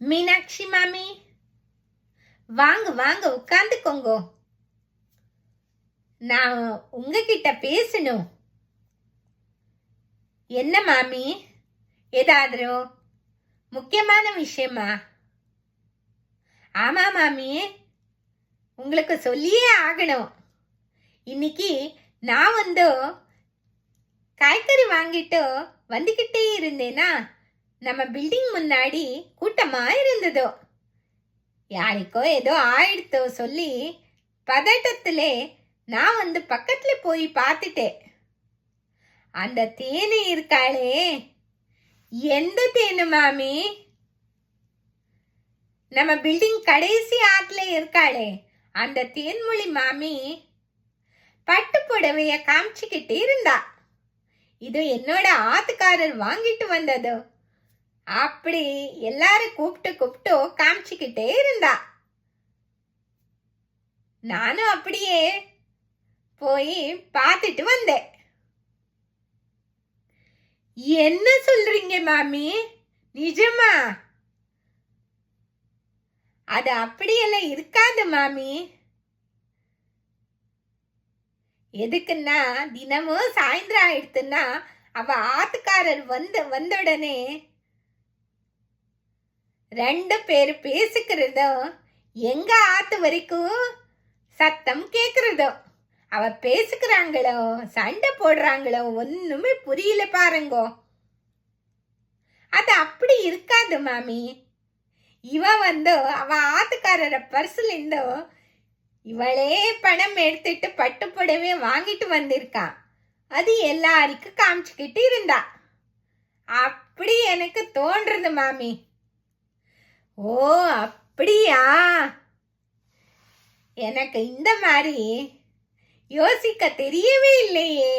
மீனாட்சி மாமி, வாங்க வாங்க உட்காந்துக்கோங்க. நான் உங்ககிட்ட பேசணும். என்ன மாமி, ஏதாவது முக்கியமான விஷயமா? ஆமா மாமி, உங்களுக்கு சொல்லியே ஆகணும். இன்னைக்கு நான் காய்கறி வாங்கிட்டு வந்துகிட்டே இருந்தேனா, நம்ம பில்டிங் முன்னாடி கூட்டமா இருந்ததோ. யாருக்கோ ஏதோ ஆயிடுத்தோ சொல்லி பதட்டத்திலே நான் பக்கத்துல போய் பார்த்துட்டேன். அந்த தேனு இருக்காளே, எந்த தேனு மாமி? நம்ம பில்டிங் கடைசி ஆத்துல இருக்காளே அந்த தேன்மொழி மாமி பட்டு புடவைய காமிச்சுக்கிட்டு இருந்தா. இது என்னோட ஆத்துக்காரர் வாங்கிட்டு வந்ததோ. அப்படி எல்லாரும் கூப்பிட்டு காமிச்சுக்கிட்டே இருந்தா. நானும் அப்படியே போய் பார்த்துட்டு வந்தேன். என்ன சொல்றீங்க மாமி, நிஜமா? அது அப்படியெல்லாம் இருக்காது மாமி. எதுக்குன்னா, தினமும் சாயந்தரம் ஆயிடுத்துன்னா அவ ஆத்துக்காரர் வந்த உடனே 2 பேர் பேசிக்கிறதும் எங்க ஆத்து வரைக்கும் சத்தம் கேக்குறதோ. அவ பேசுக்கிறாங்களோ சண்டை போடுறாங்களோ ஒண்ணுமே புரியல பாருங்கோ. அது அப்படி இருக்காது மாமி. இவ அவ ஆத்துக்காரர பர்சுல இருந்தோ இவளே பணம் எடுத்துட்டு பட்டு புடவை வாங்கிட்டு வந்திருக்கா. அது எல்லாருக்கும் காமிச்சுக்கிட்டு இருந்தா. அப்படி எனக்கு தோன்றது மாமி. ஓ அப்படியா? எனக்கு இந்த மாதிரி யோசிக்க தெரியவே இல்லையே.